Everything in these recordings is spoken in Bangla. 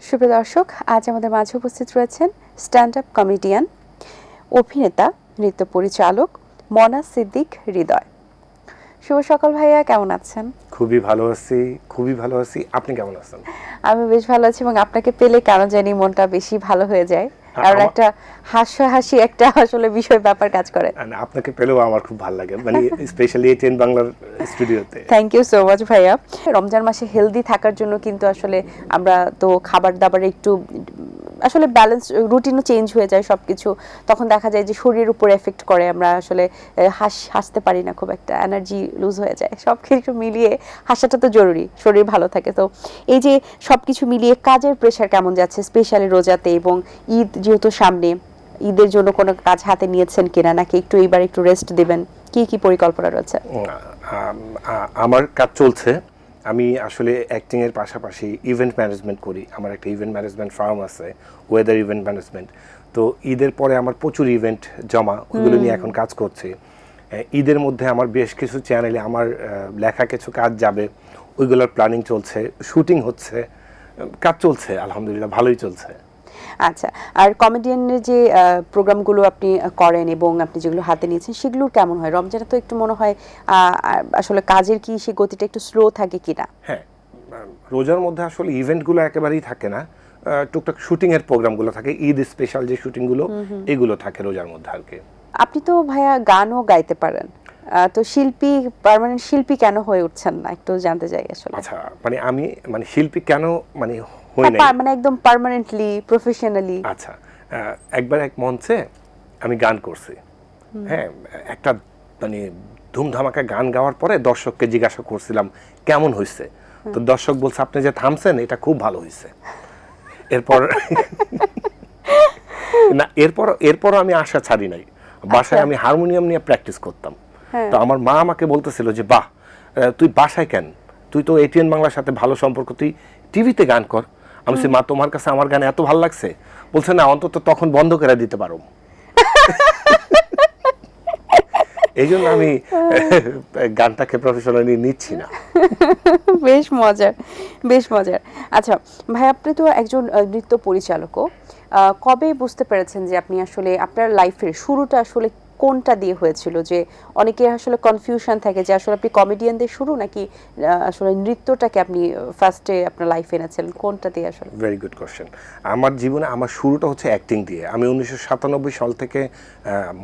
সুপ্রিয় দর্শক, আজ আমাদের মাঝে উপস্থিত রয়েছেন স্ট্যান্ড আপ কমেডিয়ান, অভিনেতা, নৃত্য পরিচালক মনাজ সিদ্দিক হৃদয়। শুভ সকাল ভাইয়া, কেমন আছেন? খুবই ভালো আছি। আপনি কেমন আছেন? আমি বেশ ভালো আছি এবং আপনাকে পেলে কেন জানি মনটা বেশি ভালো হয়ে যায়। আর একটা হাসি একটা আসলে বিষয় ব্যাপার কাজ করে। আপনাকে পেলেও আমার খুব ভালো লাগে, মানে স্পেশালি এটিএন বাংলার স্টুডিওতে। থ্যাংক ইউ সো মাচ ভাইয়া। রমজান মাসে হেলদি থাকার জন্য কিন্তু আসলে আমরা তো খাবার দাবারে একটু আসলে ব্যালেন্স, রুটিনও চেঞ্জ হয়ে যায় সবকিছু, তখন দেখা যায় যে শরীরের উপর এফেক্ট করে, আমরা আসলে হাসতে পারি না, খুব একটা এনার্জি লুজ হয়ে যায়। সব কিছু মিলিয়ে হাসাটা তো জরুরি, শরীর ভালো থাকে। তো এই যে সবকিছু মিলিয়ে কাজের প্রেশার কেমন যাচ্ছে, স্পেশালি রোজাতে এবং ঈদ যেহেতু সামনে, ঈদের জন্য কোনো কাজ হাতে নিয়েছেন কিনা, নাকি একটু এইবার একটু রেস্ট দিবেন, কি পরিকল্পনা রয়েছে? আমার কাজ চলছে। আমি আসলে অ্যাক্টিং এর পাশাপাশি ইভেন্ট ম্যানেজমেন্ট করি। আমার একটা ইভেন্ট ম্যানেজমেন্ট ফার্ম আছে, ওয়েদার ইভেন্ট ম্যানেজমেন্ট। তো ঈদের পরে আমার প্রচুর ইভেন্ট জমা, ওগুলো নিয়ে এখন কাজ করছি। ঈদের মধ্যে আমার বেশ কিছু চ্যানেলে আমার লেখা কিছু কাজ যাবে, ওইগুলোর প্ল্যানিং চলছে, শুটিং হচ্ছে, কাজ চলছে, আলহামদুলিল্লাহ ভালোই চলছে। আচ্ছা, আর কমেডিয়ানের যে প্রোগ্রামগুলো আপনি করেন এবং আপনি যেগুলো হাতে নিয়েছেন সেগুলো কেমন হয়? রমজানে তো একটু মনে হয় আসলে কাজের কি সেই গতিটা একটু স্লো থাকে কিনা? হ্যাঁ, রোজার মধ্যে আসলে ইভেন্টগুলো একেবারেই থাকে না, টুকটাক শুটিং এর প্রোগ্রামগুলো থাকে, ঈদ স্পেশাল যে শুটিংগুলো এগুলো থাকে রোজার মধ্যে আর কি। আপনি তো ভাইয়া গানও গাইতে পারেন, তো পার্মানেন্ট শিল্পী কেন হয়ে উঠছেন না, একটু জানতে চাই আসলে। আচ্ছা, মানে আমি শিল্পী কেন হই নাই, মানে একদম পার্মানেন্টলি প্রফেশনালি। আচ্ছা, একবার এক মঞ্চে আমি গান করছি। হ্যাঁ, একটা ধুমধামাকা গান গাওয়ার পরে দর্শককে জিজ্ঞাসা করছিলাম কেমন হয়েছে, তো দর্শক বলছে আপনি যে থামছেন এটা খুব ভালো হয়েছে। এরপর না, এরপর আমি আশা ছাড়ি নাই। বাসায় আমি হারমোনিয়াম নিয়ে প্র্যাকটিস করতাম। তো আমার মা আমাকে বলতেছিল যে বাহ, তুই বাসায় কেন, তুই তো এটিএন বাংলার সাথে ভালো সম্পর্ক, তুই টিভিতে গান কর। আমি বলছি মা, তোমার কাছে আমার গান এত ভালো লাগছে? বলছে না, অন্তত তখন বন্ধ করে দিতে পারো। এই জন্য আমি গানটাকে প্রফেশনালি নিচ্ছি না। বেশ মজার। আচ্ছা ভাই, আপনি তো একজন নৃত্য পরিচালকও। কবে বুঝতে পেরেছেন যে আপনি আসলে আপনার লাইফের শুরুটা আসলে কোনটা দিয়ে হয়েছিল? যে অনেকের আসলে কনফিউশন থাকে যে আসলে আপনি কমেডিয়ান দিয়ে শুরু নাকি আসলে নৃত্যটাকে আপনি ফার্স্টে আপনার লাইফে এনেছিলেন, কোনটা দিয়ে আসলে? Very good question. আমার জীবনে আমার শুরুটা হচ্ছে অ্যাক্টিং দিয়ে। আমি 1997 সাল থেকে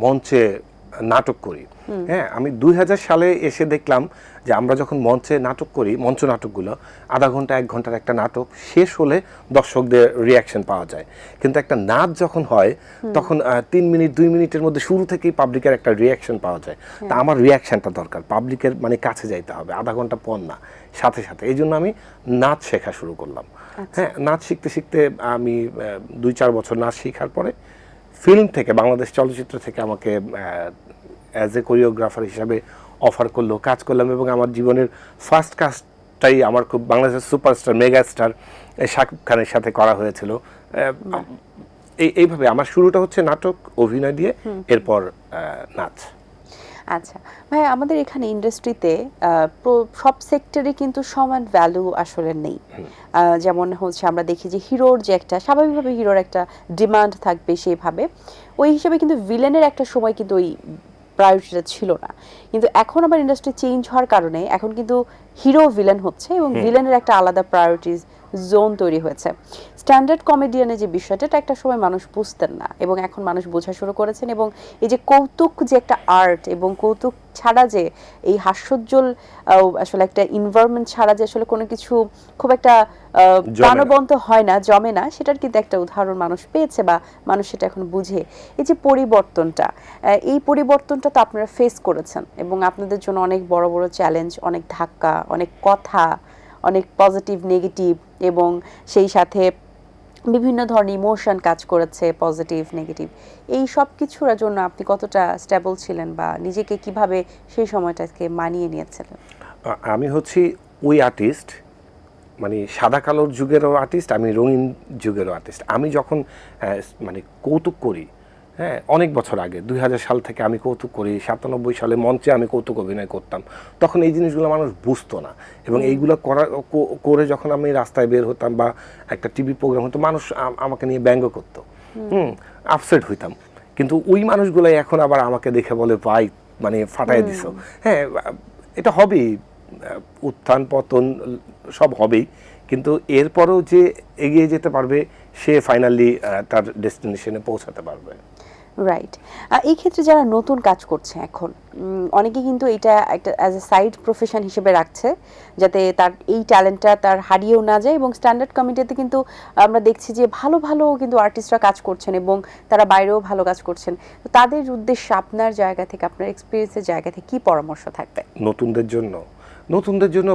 মঞ্চে নাটক করি। হ্যাঁ, আমি 2000 সালে এসে দেখলাম যে আমরা যখন মঞ্চে নাটক করি, মঞ্চ নাটকগুলো আধা ঘন্টা 1 ঘন্টার একটা নাটক শেষ হলে দর্শকদের রিয়াকশন পাওয়া যায়, কিন্তু একটা নাচ যখন হয় তখন 3 মিনিট 2 মিনিটের মধ্যে শুরু থেকেই পাবলিকের একটা রিয়াকশন পাওয়া যায়। তা আমার রিয়াকশনটা দরকার, পাবলিকের কাছে যাইতে হবে, আধা ঘন্টা পর না, সাথে সাথে। এই জন্য আমি নাচ শেখা শুরু করলাম। হ্যাঁ, নাচ শিখতে শিখতে আমি 2-4 বছর নাচ শেখার পরে ফিল্ম থেকে, বাংলাদেশ চলচ্চিত্র থেকে আমাকে অ্যাজ এ কোরিওগ্রাফার হিসাবে অফার করলো, কাজ করলাম এবং আমার জীবনের ফার্স্ট কাজটাই আমার খুব বাংলাদেশের সুপারস্টার মেগা স্টার শাকিব খানের সাথে করা হয়েছিল। এইভাবে আমার শুরুটা হচ্ছে নাটক অভিনয় দিয়ে, এরপর নাচ। আচ্ছা ভাই, আমাদের এখানে ইন্ডাস্ট্রিতে সব সেক্টরে কিন্তু সমান ভ্যালু আসলে নেই। যেমন হচ্ছে আমরা দেখি যে হিরোর যে একটা স্বাভাবিকভাবে হিরোর একটা ডিমান্ড থাকবে, সেভাবে ওই হিসাবে কিন্তু ভিলেনের একটা সময় কিন্তু ওই প্রায়োরিটিটা ছিল না। কিন্তু এখন আবার ইন্ডাস্ট্রি চেঞ্জ হওয়ার কারণে এখন কিন্তু হিরো ভিলেন হচ্ছে এবং ভিলেনের একটা আলাদা প্রায়োরিটিজ জোন তৈরি হয়েছে। স্ট্যান্ডার্ড কমেডিয়ানের যে বিষয়টা, এটা একটা সময় মানুষ বুঝতেন না এবং এখন মানুষ বোঝা শুরু করেছেন। এবং এই যে কৌতুক যে একটা আর্ট, এবং কৌতুক ছাড়া যে এই হাস্যোজ্জ্বল আসলে একটা এনভায়রনমেন্ট ছাড়া যে আসলে কোনো কিছু খুব একটা প্রাণবন্ত হয় না, জমে না, সেটার কিন্তু একটা উদাহরণ মানুষ পেয়েছে বা মানুষ সেটা এখন বুঝে। এই যে পরিবর্তনটা, এই পরিবর্তনটা তো আপনারা ফেস করেছেন এবং আপনাদের জন্য অনেক বড় বড় চ্যালেঞ্জ, অনেক ধাক্কা, অনেক কথা, অনেক পজিটিভ নেগেটিভ, এবং সেই সাথে বিভিন্ন ধরনের ইমোশন কাজ করেছে, পজিটিভ নেগেটিভ। এই সব কিছুর জন্য আপনি কতটা স্টেবল ছিলেন বা নিজেকে কিভাবে সেই সময়টাকে মানিয়ে নিয়েছিলেন? আমি হচ্ছি ওই আর্টিস্ট, সাদা কালোর যুগেরও আর্টিস্ট, আমি রঙিন যুগেরও আর্টিস্ট। আমি যখন কৌতুক করি, হ্যাঁ, অনেক বছর আগে 2000 সাল থেকে আমি কৌতুক করি, 97 সালে মঞ্চে আমি কৌতুক অভিনয় করতাম। তখন এই জিনিসগুলো মানুষ বুঝতো না, এবং এইগুলো করে যখন আমি রাস্তায় বের হতাম বা একটা টিভি প্রোগ্রাম হতো, মানুষ আমাকে নিয়ে ব্যঙ্গ করতো, আপসেট হইতাম। কিন্তু ওই মানুষগুলাই এখন আবার আমাকে দেখে বলে, ভাই মানে ফাটাই দিছো। হ্যাঁ, এটা হবেই, উত্থান পতন সব হবেই, কিন্তু এরপরেও যে এগিয়ে যেতে পারবে সে ফাইনালি তার ডেস্টিনেশনে পৌঁছাতে পারবে। রাইট। এই ক্ষেত্রে যারা নতুন কাজ করছে এখন, অনেকে কিন্তু এটা একটা অ্যাজ এ সাইড প্রফেশন হিসেবে রাখছে, যাতে তার এই ট্যালেন্টটা তার হারিয়েও না যায়। এবং স্ট্যান্ডার্ড কমিটিতে কিন্তু আমরা দেখছি যে ভালো ভালো কিন্তু আর্টিস্টরা কাজ করছেন এবং তারা বাইরেও ভালো কাজ করছেন। তো তাদের উদ্দেশ্যে আপনার জায়গা থেকে, আপনার এক্সপিরিয়েন্সের জায়গা থেকে কি পরামর্শ থাকবে? নতুনদের জন্য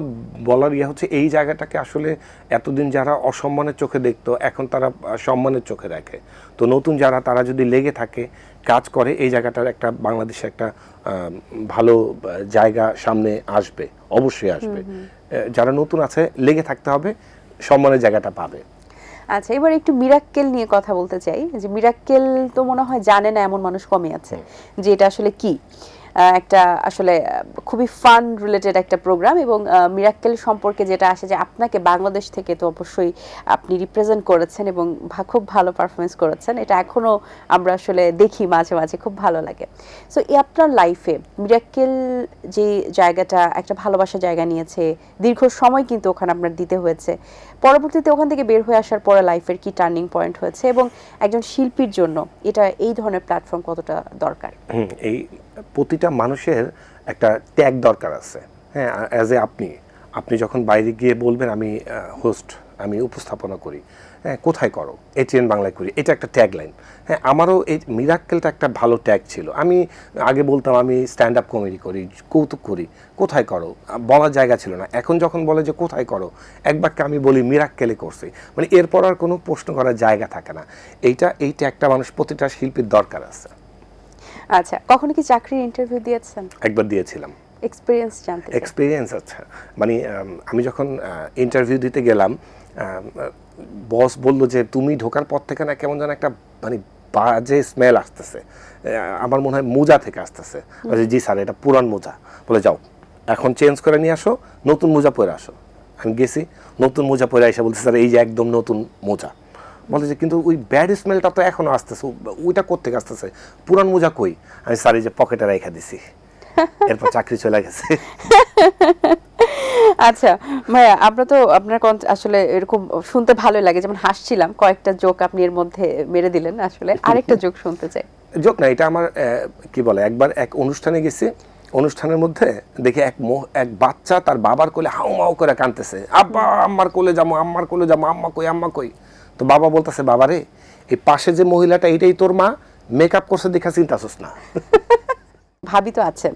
বলার হচ্ছে, এই জায়গাটাকে আসলে এতদিন যারা অসম্মানের চোখে দেখতো, এখন তারা সম্মানের চোখে দেখে। তো নতুন যারা, তারা যদি লেগে থাকে, কাজ করে, এই জায়গাটার একটা বাংলাদেশে একটা ভালো জায়গা সামনে আসবে, অবশ্যই আসবে। যারা নতুন আছে, লেগে থাকতে হবে, সম্মানের জায়গাটা পাবে। আচ্ছা, এবার একটু মিরাক্কেল নিয়ে কথা বলতে চাই। যে মিরাক্কেল তো মনে হয় জানে না এমন মানুষ কমই আছে, যে এটা আসলে কি। একটা আসলে খুবই ফান রিলেটেড একটা প্রোগ্রাম, এবং মিরাক্কেল সম্পর্কে যেটা আসে, যে আপনাকে বাংলাদেশ থেকে তো অবশ্যই আপনি রিপ্রেজেন্ট করেছেন এবং খুব ভালো পারফরমেন্স করেছেন, এটা এখনও আমরা আসলে দেখি মাঝে মাঝে, খুব ভালো লাগে। সো এই আপনার লাইফে মিরাক্কেল যে জায়গাটা, একটা ভালোবাসার জায়গা নিয়েছে, দীর্ঘ সময় কিন্তু ওখানে আপনার দিতে হয়েছে, পরবর্তীতে ওখান থেকে বের হয়ে আসার পরে লাইফের কি টার্নিং পয়েন্ট হয়েছে, এবং একজন শিল্পীর জন্য এটা এই ধরনের প্ল্যাটফর্ম কতটা দরকার? এই প্রতিটা মানুষের একটা ট্যাগ দরকার আছে। হ্যাঁ, অ্যাজ এ আপনি যখন বাইরে গিয়ে বলবেন আমি হোস্ট, আমি উপস্থাপনা করি, হ্যাঁ, কোথায় করো? এটিএন বাংলায় করি, এটা একটা ট্যাগ লাইন। হ্যাঁ, আমারও এই মিরাক্কেলটা একটা ভালো ট্যাগ ছিল। আমি আগে বলতাম আমি স্ট্যান্ড আপ কমেডি করি, কৌতুক করি, কোথায় করো বলার জায়গা ছিল না। এখন যখন বলে যে কোথায় করো, এক বাক্যে আমি বলি মিরাক্কেলে করছি, মানে এরপর আর কোনো প্রশ্ন করার জায়গা থাকে না। এই ট্যাগটা মানুষ, প্রতিটা শিল্পীর দরকার আছে। আচ্ছা, কখনো কি চাকরির ইন্টারভিউ দিয়েছেন? একবার দিয়েছিলাম। এক্সপেরিয়েন্স জানতে চাই। এক্সপিরিয়েন্স, আচ্ছা, মানে আমি যখন ইন্টারভিউ দিতে গেলাম, বস বললো যে তুমি ঢোকার পর থেকে না কেমন যেন একটা মানে বাজে স্মেল আসতেছে, আমার মনে হয় মোজা থেকে আসতেছে। জি স্যার, এটা পুরান মোজা। বলে যাও এখন চেঞ্জ করে নিয়ে আসো, নতুন মোজা পরে আসো। আমি গেছি, নতুন মোজা পরে এসে বলছে স্যার এই যে একদম নতুন মোজা। বলে যে কিন্তু ওই ব্যাড স্মেলটা তো এখনো আসতেছে, ওইটা কোত্থেকে আসতেছে, পুরান মোজা কই? আমি স্যার এই যে পকেটে রেখে দিছি। এরপর চাকরি চলে গেছে। আচ্ছা ভাইয়া, আমরা তো আপনার আসলে এরকম শুনতে ভালোই লাগে, যেমন হাসছিলাম, কয়েকটা জোক আপনি এর মধ্যে মেরে দিলেন। আসলে আরেকটা জোক শুনতে চাই। জোক না, এটা আমার কি বলে, একবার এক অনুষ্ঠানে গেছি, অনুষ্ঠানের মধ্যে দেখে এক বাচ্চা তার বাবার কোলে হাউ মাউ করে কাঁদতেছে, আব্বা আম্মার কোলে যাবো, আম্মার কোলে যাবো, আম্মা কই, আম্মা কই। তো বাবা বলতেছে, বাবা রে, এই পাশে যে মহিলাটা এটাই তোর মা, মেকআপ করছে দেখা চিন্তাছিস না। ভাবি তো আছেন,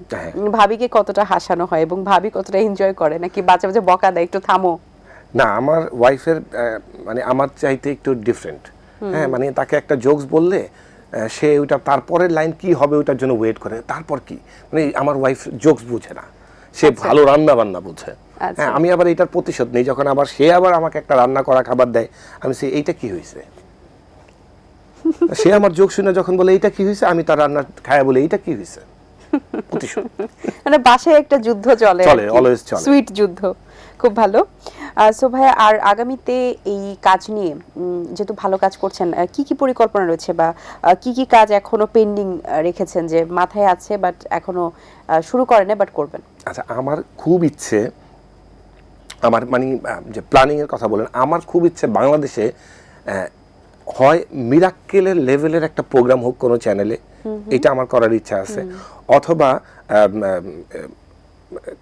ভাবিকে কতটা হাসানো হয় এবং ভাবি কতটা এনজয় করে, নাকি বাচ্চা বাচ্চা বকা দেয় একটু থামো? না, আমার ওয়াইফের মানে আমার চাইতে একটু ডিফারেন্ট। হ্যাঁ, মানে তাকে একটা জোকস বললে সে ওইটা তারপরের লাইন কি হবে ওইটার জন্য ওয়েট করে, তারপর কি, মানে আমার ওয়াইফ জোকস বুঝে না, সে ভালো রান্না বান্না বুঝে। হ্যাঁ, আমি আবার এটার প্রতিশোধ নেই, যখন আবার সে আবার আমাকে একটা রান্না করা খাবার দেয়, আমি সে এইটা কি হয়েছে, সে আমার জোক শুনে যখন বলে এইটা কি হয়েছে, আমি তার রান্না খায়া বলে এইটা কি হয়েছে, প্রতিশোধ। মানে বাসায় একটা যুদ্ধ চলে, অলওয়েজ চলে, সুইট যুদ্ধ। খুব ভালো। সো ভাইয়া, আর আগামীতে এই কাজ নিয়ে যেহেতু ভালো কাজ করছেন, কি কি পরিকল্পনা রয়েছে, বা কি কি কাজ এখনো পেন্ডিং রেখেছেন, যে মাথায় আছে বাট এখনো শুরু করেন বাট করবেন? আচ্ছা, আমার খুব ইচ্ছে, আমার মানে যে প্ল্যানিং এর কথা বলেন, আমার খুব ইচ্ছে বাংলাদেশে হয় মিরাক্কেলের লেভেলের একটা প্রোগ্রাম হোক কোনো চ্যানেলে, এটা আমার করার ইচ্ছা আছে, অথবা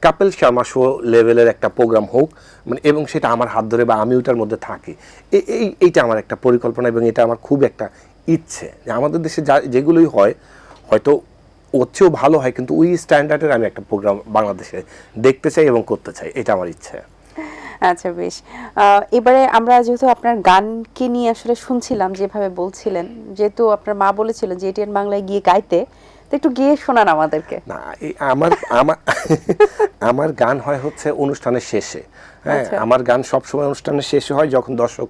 কাপিল শর্মা শো লেভেলের একটা প্রোগ্রাম হোক, মানে এবং সেটা আমার হাত ধরে বা আমি ওটার মধ্যে থাকি, এইটা আমার একটা পরিকল্পনা, এবং এটা আমার খুব একটা ইচ্ছে যে আমাদের দেশে যেগুলোই হয় হয়তো ওর চেয়েও ভালো হয়, কিন্তু ওই স্ট্যান্ডার্ডের আমি একটা প্রোগ্রাম বাংলাদেশে দেখতে চাই এবং করতে চাই, এটা আমার ইচ্ছে। আচ্ছা, বেশ। এবারে আমরা যেহেতু আপনার গানকে নিয়ে আসলে শুনছিলাম, যেভাবে বলছিলেন, যেহেতু আপনার মা বলেছিলেন যে এটিএন বাংলায় গিয়ে গাইতে, তো একটু গেয়ে শোনান আমাদেরকে। না, আমার আমার আমার গান হয় হচ্ছে অনুষ্ঠানের শেষে। হ্যাঁ, আমার গান সবসময় অনুষ্ঠানের শেষে হয়, যখন দর্শক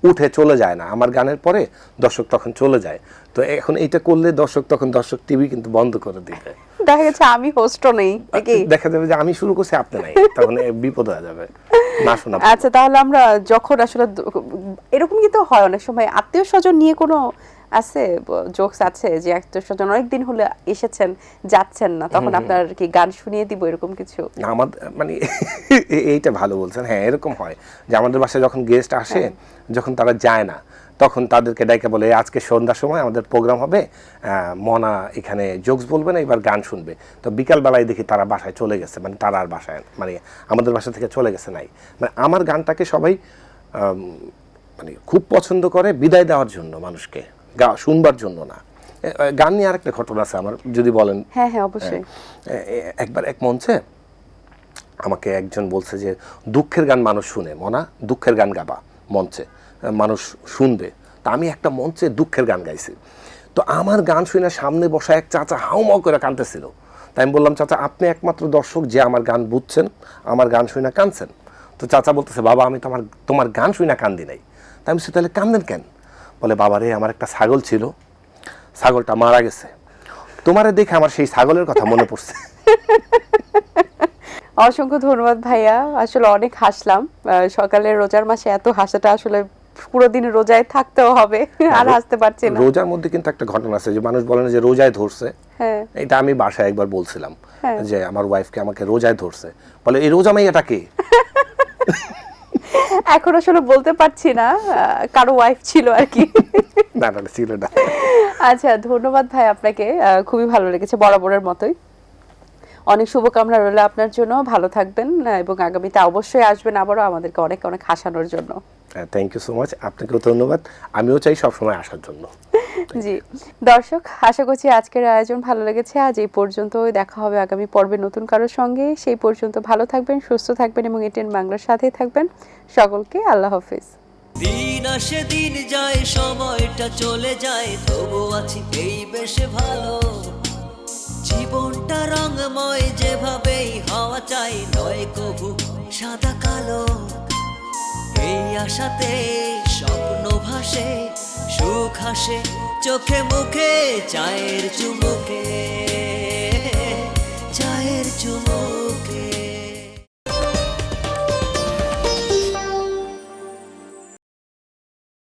উঠে চলে যায় না। আমার গানের পরে দর্শক তখন চলে যায়। তো এখন এইটা করলে দর্শক টিভি কিন্তু বন্ধ করে দিবে। দেখা গেছে আমি হোস্টও নেই, দেখা যাবে যে আমি শুরু করছি, আপনি নাই, তখন বিপদ হয়ে যাবে না শোনা। আচ্ছা, তাহলে আমরা যখন আসলে এরকম কিন্তু হয় অনেক সময় আত্মীয় স্বজন নিয়ে কোনো আছে জোকস আছে যে আত্মীয় স্বজন অনেকদিন হলে এসেছেন যাচ্ছেন না, তখন আপনার কি গান শুনিয়ে দিব এরকম কিছু? আমার মানে এইটা ভালো বলছেন। হ্যাঁ, এরকম হয় যে আমাদের বাসায় যখন গেস্ট আসে, যখন তারা যায় না, তখন তাদেরকে ডাইকে বলে আজকে সন্ধ্যার সময় আমাদের প্রোগ্রাম হবে, মনা এখানে জোকস বলবে না, এবার গান শুনবে। তো বিকালবেলায় দেখি তারা বাসায় চলে গেছে, মানে তারা আর বাসায় মানে আমাদের বাসা থেকে চলে গেছে নাই। মানে আমার গানটাকে সবাই মানে খুব পছন্দ করে বিদায় দেওয়ার জন্য, মানুষকে শুনবার জন্য না। গান নিয়ে আরেকটা ঘটনা আছে আমার, যদি বলেন। হ্যাঁ হ্যাঁ, অবশ্যই। একবার এক মঞ্চে আমাকে একজন বলছে যে দুঃখের গান মানুষ শুনে, মনা দুঃখের গান গাবা, মঞ্চে মানুষ শুনবে। তা আমি একটা মঞ্চে দুঃখের গান গাইছি। তো আমার গান শুনে সামনে বসা এক চাচা হাউমাউ করে কাঁদতেছিল। তাই আমি বললাম, চাচা আপনি একমাত্র দর্শক যে আমার গান বুঝছেন, আমার গান শুনে কাঁদছেন। তো চাচা বলতেছে, বাবা আমি তোমার গান শুনে কান্দি নাই। তাই আমি বলছি, তাহলে কান্দেন কেন? বলে, বাবা রে, আমার একটা ছাগল ছিল, ছাগলটা মারা গেছে, তোমারে দেখে আমার সেই ছাগলের কথা মনে পড়ছে। অসংখ্য ধন্যবাদ ভাইয়া, আসলে অনেক হাসলাম। সকালে রোজার মাসে এত হাসাটা আসলে পুরো দিন রোজায় থাকতেও হবে, আর হাসতে পারছি না। রোজার মধ্যে কিন্তু একটা ঘটনা আছে যে মানুষ বলে না যে রোজায় ধরছে। হ্যাঁ, এটা আমি বাসায় একবার বলছিলাম যে আমার ওয়াইফকে, আমাকে রোজায় ধরছে। বলে, এই রোজা মাইয়াটা কে? এখন আসলে বলতে পারছি না, কারো ওয়াইফ ছিল আর কি। না না, ছিল না। আচ্ছা, ধন্যবাদ ভাই আপনাকে, খুবই ভালো লেগেছে বরাবরের মতোই। অনেক শুভকামনা রইল আপনার জন্য, ভালো থাকবেন এবং আগামীতে অবশ্যই আসবেন আবারও আমাদেরকে অনেক অনেক হাসানোর জন্য। থ্যাংক ইউ সো মাচ, আপনাকেও ধন্যবাদ। আমিও চাই সবসময় আসার জন্য। জি দর্শক, আশা করছি আজকের আয়োজন ভালো লেগেছে। আজ এই পর্যন্ত, দেখা হবে আগামী পর্বে নতুন কারোর সঙ্গে। সেই পর্যন্ত ভালো থাকবেন, সুস্থ থাকবেন এবং এটিএন বাংলার সাথেই থাকবেন। সকলকে আল্লাহ হাফেজ। দিন আসে দিন যায়, সময়টা চলে যায়, তবু আছি এই বেশ ভালো। জীবনটা রঙময়, যেভাবেই হওয়া চাই, নয় কবু সাদা কালো। এই আশাতে স্বপ্ন ভাসে, সুখ হাসে চোখে মুখে, চায়ের চুমুকে।